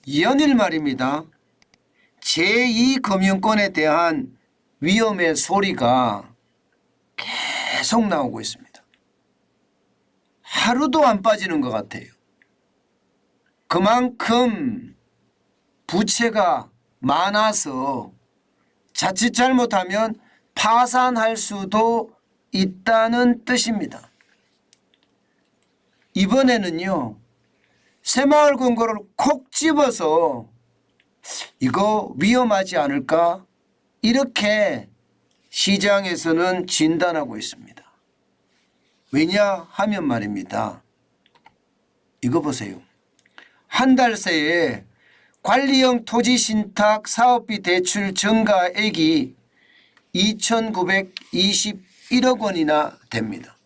연일 말입니다. 제2금융권에 대한 위험의 소리가 계속 나오고 있습니다. 하루도 안 빠지는 것 같아요. 그만큼 부채가 많아서 자칫 잘못하면 파산할 수도 있다는 뜻입니다. 이번에는요, 새마을 금고를 콕 집어서 이거 위험하지 않을까? 이렇게 시장에서는 진단하고 있습니다. 왜냐 하면 말입니다. 이거 보세요. 한 달 새에 관리형 토지신탁 사업비 대출 증가액이 2,921억 원이나 됩니다.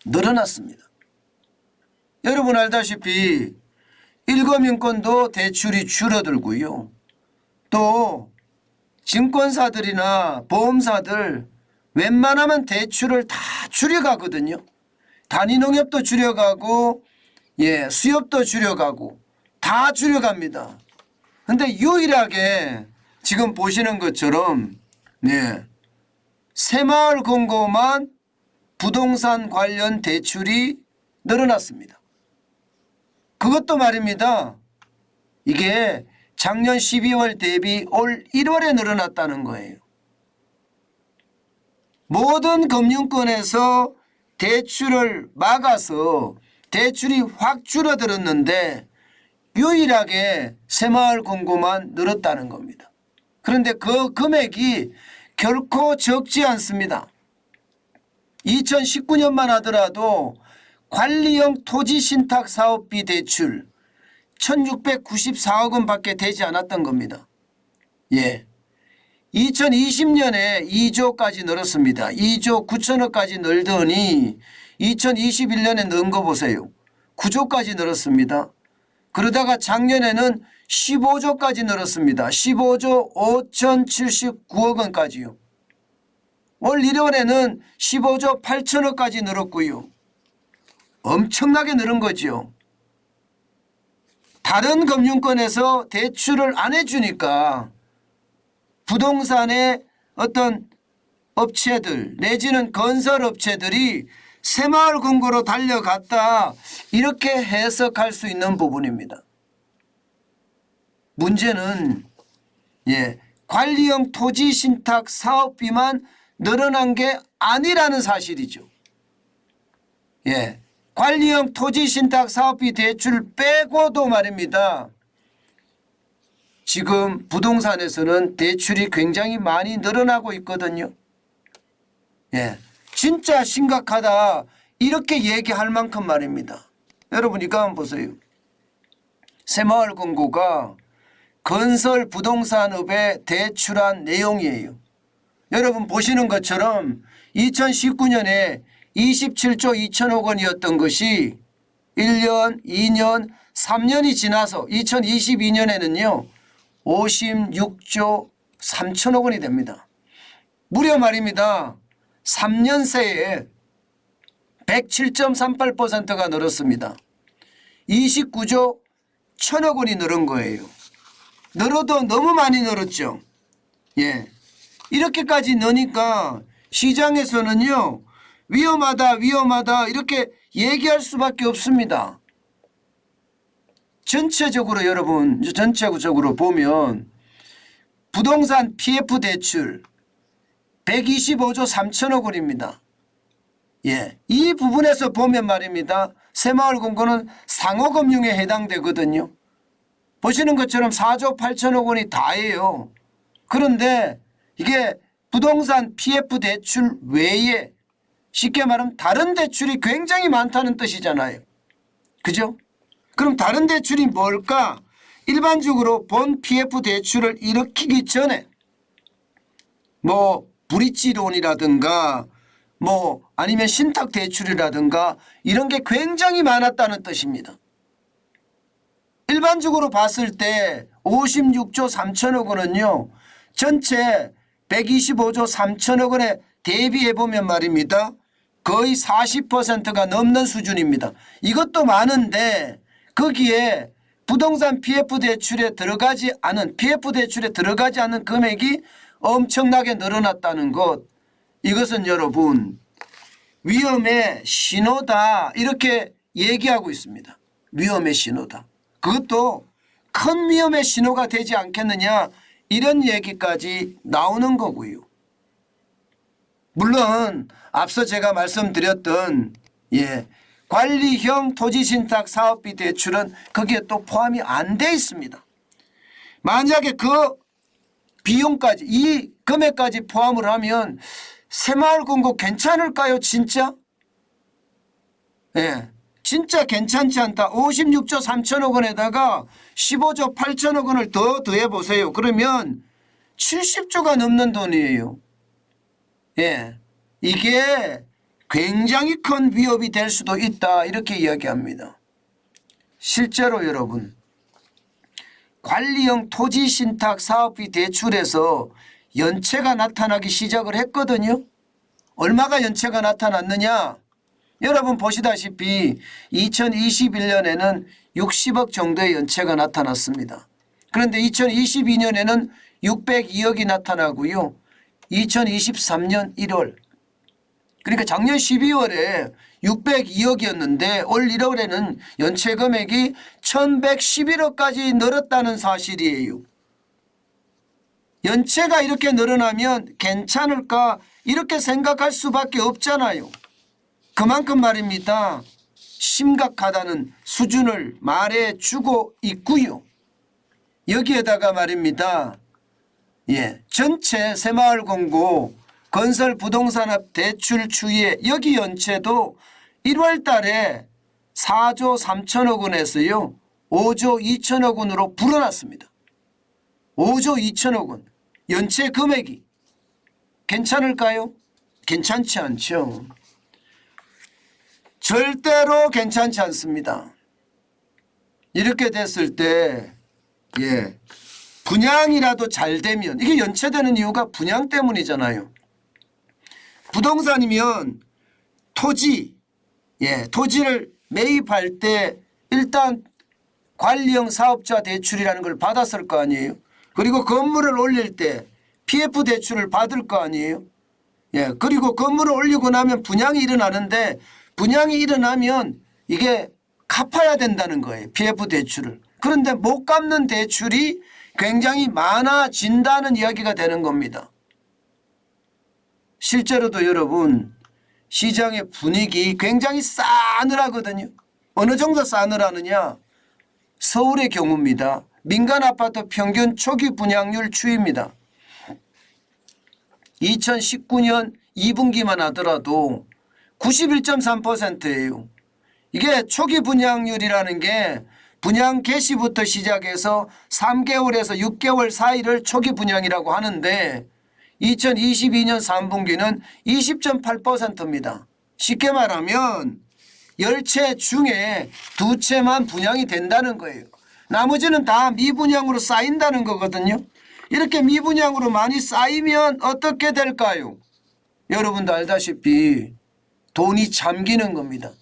늘어났습니다. 여러분 알다시피 1금융권도 대출이 줄어들고요. 또 증권사들이나 보험사들 웬만하면 대출을 다 줄여가거든요. 단위농협도 줄여가고 수협도 줄여가고 다 줄여갑니다. 근데 유일하게 지금 보시는 것처럼 새마을금고만 부동산 관련 대출이 늘어났습니다. 그것도 말입니다. 이게 작년 12월 대비 올 1월에 늘어났다는 거예요. 모든 금융권에서 대출을 막아서 대출이 확 줄어들었는데 유일하게 새마을금고만 늘었다는 겁니다. 그런데 그 금액이 결코 적지 않습니다. 2019년만 하더라도 관리형 토지신탁 사업비 대출 1,694억 원밖에 되지 않았던 겁니다. 2020년에 2조까지 늘었습니다. 2조 9천억까지 늘더니 2021년에 는 거 보세요. 9조까지 늘었습니다. 그러다가 작년에는 15조까지 늘었습니다. 15조 5,079억 원까지요. 올 1월에는 15조 8천억까지 늘었고요. 엄청나게 늘은 거죠. 다른 금융권에서 대출을 안 해주니까 부동산의 어떤 업체들 내지는 건설업체들이 새마을금고로 달려갔다 이렇게 해석할 수 있는 부분입니다. 문제는 관리형 토지신탁 사업비만 늘어난 게 아니라는 사실이죠. 관리형 토지신탁 사업비 대출 빼고도 말입니다. 지금 부동산에서는 대출이 굉장히 많이 늘어나고 있거든요. 진짜 심각하다 이렇게 얘기할 만큼 말입니다. 여러분 이거 한번 보세요. 새마을금고가 건설 부동산업에 대출한 내용이에요. 여러분 보시는 것처럼 2019년에 27조 2천억 원이었던 것이 1년, 2년, 3년이 지나서 2022년에는요. 56조 3천억 원이 됩니다. 무려 말입니다. 3년 새에 107.38%가 늘었습니다. 29조 1천억 원이 늘은 거예요. 늘어도 너무 많이 늘었죠. 이렇게까지 넣으니까 시장에서는요. 위험하다 이렇게 얘기할 수밖에 없습니다. 전체적으로 여러분 전체적으로 보면 부동산 PF 대출 125조 3천억 원입니다. 이 부분에서 보면 말입니다. 새마을금고는 상호금융에 해당되거든요. 보시는 것처럼 4조 8천억 원이 다예요. 그런데 이게 부동산 PF 대출 외에 쉽게 말하면 다른 대출이 굉장히 많다는 뜻이잖아요. 그죠? 그럼 다른 대출이 뭘까? 일반적으로 본 PF 대출을 일으키기 전에 브릿지론이라든가 아니면 신탁 대출이라든가 이런 게 굉장히 많았다는 뜻입니다. 일반적으로 봤을 때 56조 3천억 원은요. 전체 125조 3천억 원에 대비해 보면 말입니다. 거의 40%가 넘는 수준입니다. 이것도 많은데 거기에 부동산 PF 대출에 들어가지 않은 금액이 엄청나게 늘어났다는 것. 이것은 여러분 위험의 신호다 이렇게 얘기하고 있습니다. 위험의 신호다. 그것도 큰 위험의 신호가 되지 않겠느냐 이런 얘기까지 나오는 거고요. 물론 앞서 제가 말씀드렸던 관리형 토지신탁 사업비 대출은 거기에 또 포함이 안 돼 있습니다. 만약에 그 비용까지 이 금액까지 포함을 하면 새마을금고 괜찮을까요? 진짜? 진짜 괜찮지 않다. 56조 3천억 원에다가 15조 8천억 원을 더 더해 보세요. 그러면 70조가 넘는 돈이에요. 이게 굉장히 큰 위협이 될 수도 있다 이렇게 이야기합니다. 실제로 여러분 관리형 토지신탁 사업비 대출에서 연체가 나타나기 시작을 했거든요. 얼마가 연체가 나타났느냐. 여러분 보시다시피 2021년에는 60억 정도의 연체가 나타났습니다. 그런데 2022년에는 602억이 나타나고요. 2023년 1월 그러니까 작년 12월에 602억이었는데 올 1월에는 연체 금액이 1111억까지 늘었다는 사실이에요. 연체가 이렇게 늘어나면 괜찮을까 이렇게 생각할 수밖에 없잖아요. 그만큼 말입니다. 심각하다는 수준을 말해주고 있고요. 여기에다가 말입니다. 전체 새마을금고 건설부동산업 대출 추이에 여기 연체도 1월 달에 4조 3천억 원에서요 5조 2천억 원으로 불어났습니다. 5조 2천억 원 연체 금액이 괜찮을까요? 괜찮지 않죠. 절대로 괜찮지 않습니다. 이렇게 됐을 때 분양이라도 잘 되면 이게 연체되는 이유가 분양 때문이잖아요. 부동산이면 토지를 매입할 때 일단 관리형 사업자 대출이라는 걸 받았을 거 아니에요. 그리고 건물을 올릴 때 PF 대출을 받을 거 아니에요. 그리고 건물을 올리고 나면 분양이 일어나는데 분양이 일어나면 이게 갚아야 된다는 거예요. PF 대출을. 그런데 못 갚는 대출이 굉장히 많아진다는 이야기가 되는 겁니다. 실제로도 여러분 시장의 분위기 굉장히 싸늘하거든요. 어느 정도 싸늘하느냐. 서울의 경우입니다. 민간 아파트 평균 초기 분양률 추이입니다. 2019년 2분기만 하더라도 91.3%예요. 이게 초기 분양률이라는 게 분양 개시부터 시작해서 3개월에서 6개월 사이를 초기 분양이라고 하는데 2022년 3분기는 20.8%입니다. 쉽게 말하면 10채 중에 2채만 분양이 된다는 거예요. 나머지는 다 미분양으로 쌓인다는 거거든요. 이렇게 미분양으로 많이 쌓이면 어떻게 될까요? 여러분도 알다시피 돈이 잠기는 겁니다.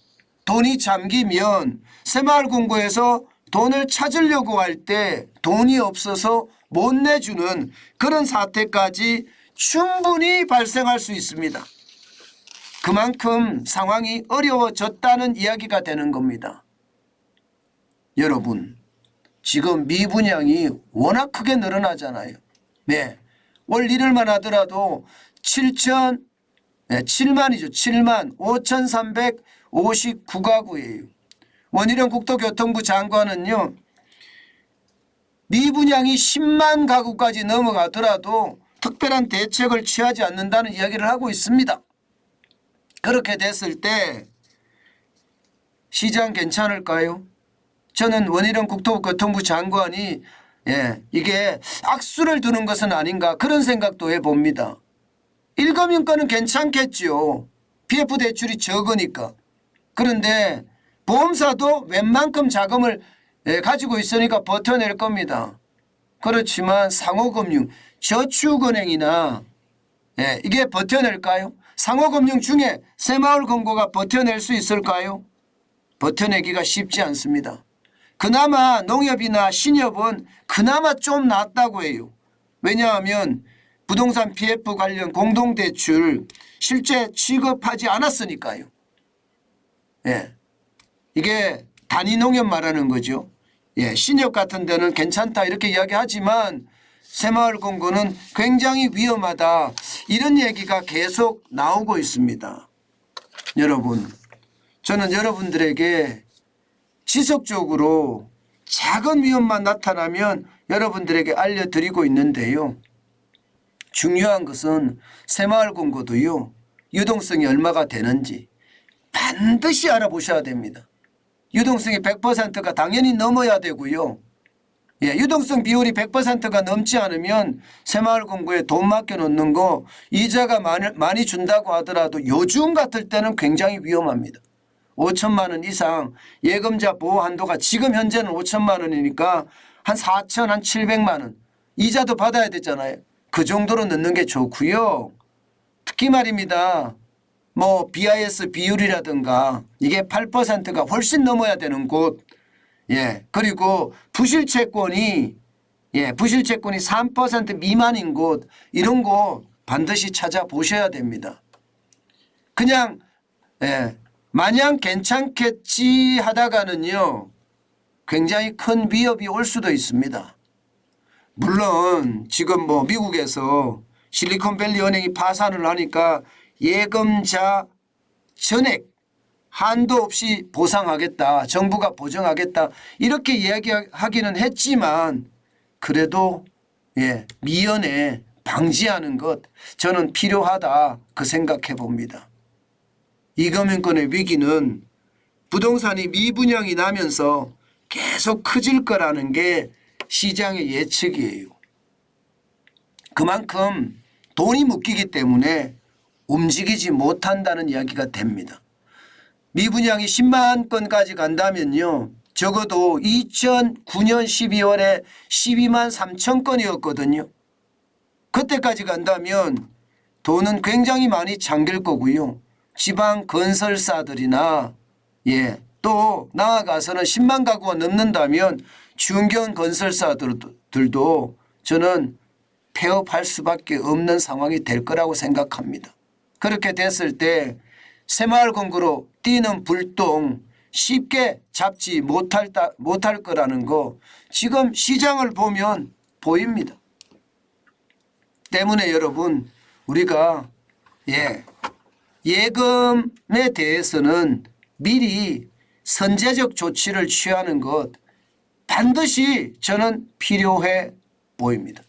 돈이 잠기면 새마을금고에서 돈을 찾으려고 할 때 돈이 없어서 못 내주는 그런 사태까지 충분히 발생할 수 있습니다. 그만큼 상황이 어려워졌다는 이야기가 되는 겁니다. 여러분 지금 미분양이 워낙 크게 늘어나잖아요. 월 1월만 하더라도 7만 5,359가구예요. 원희룡 국토교통부 장관은요. 미분양이 10만 가구까지 넘어가더라도 특별한 대책을 취하지 않는다는 이야기를 하고 있습니다. 그렇게 됐을 때 시장 괜찮을까요? 저는 원희룡 국토교통부 장관이 이게 악수를 두는 것은 아닌가 그런 생각도 해봅니다. 일거민거는 괜찮겠죠. PF 대출이 적으니까. 그런데 보험사도 웬만큼 자금을 가지고 있으니까 버텨낼 겁니다. 그렇지만 상호금융, 저축은행이나 이게 버텨낼까요? 상호금융 중에 새마을금고가 버텨낼 수 있을까요? 버텨내기가 쉽지 않습니다. 그나마 농협이나 신협은 그나마 좀 낫다고 해요. 왜냐하면 부동산 PF 관련 공동대출 실제 취급하지 않았으니까요. 예. 이게 단위농협 말하는 거죠. 예. 신협 같은 데는 괜찮다 이렇게 이야기하지만 새마을금고는 굉장히 위험하다 이런 얘기가 계속 나오고 있습니다. 여러분, 저는 여러분들에게 지속적으로 작은 위험만 나타나면 여러분들에게 알려드리고 있는데요. 중요한 것은 새마을금고도요. 유동성이 얼마가 되는지 반드시 알아보셔야 됩니다. 유동성이 100%가 당연히 넘어야 되고요. 예, 유동성 비율이 100%가 넘지 않으면 새마을금고에 돈 맡겨놓는 거 이자가 많이 준다고 하더라도 요즘 같을 때는 굉장히 위험합니다. 5천만 원 이상 예금자 보호 한도가 지금 현재는 5천만 원이니까 한 4천 한 700만 원 이자도 받아야 되잖아요. 그 정도로 넣는 게 좋고요. 특히 말입니다. 뭐 BIS 비율이라든가 이게 8%가 훨씬 넘어야 되는 곳 예, 그리고 부실채권이 3% 미만인 곳 이런 곳 반드시 찾아보셔야 됩니다. 그냥 마냥 괜찮겠지 하다가는요. 굉장히 큰 위협이 올 수도 있습니다. 물론 지금 뭐 미국에서 실리콘밸리 은행이 파산을 하니까 예금자 전액 한도 없이 보상하겠다. 정부가 보정하겠다. 이렇게 이야기하기는 했지만 그래도 미연에 방지하는 것 저는 필요하다 그 생각해 봅니다. 이금융권의 위기는 부동산이 미분양이 나면서 계속 커질 거라는 게 시장의 예측이에요. 그만큼 돈이 묶이기 때문에 움직이지 못한다는 이야기가 됩니다. 미분양이 10만 건까지 간다면요. 적어도 2009년 12월에 12만 3천 건이었거든요. 그때까지 간다면 돈은 굉장히 많이 잠길 거고요. 지방 건설사들이나 또 나아가서는 10만 가구가 넘는다면 중견 건설사들도 저는 폐업할 수밖에 없는 상황이 될 거라고 생각합니다. 그렇게 됐을 때 새마을금고로 뛰는 불똥 쉽게 잡지 못할 거라는 거 지금 시장을 보면 보입니다. 때문에 여러분 우리가 예금에 대해서는 미리 선제적 조치를 취하는 것 반드시 저는 필요해 보입니다.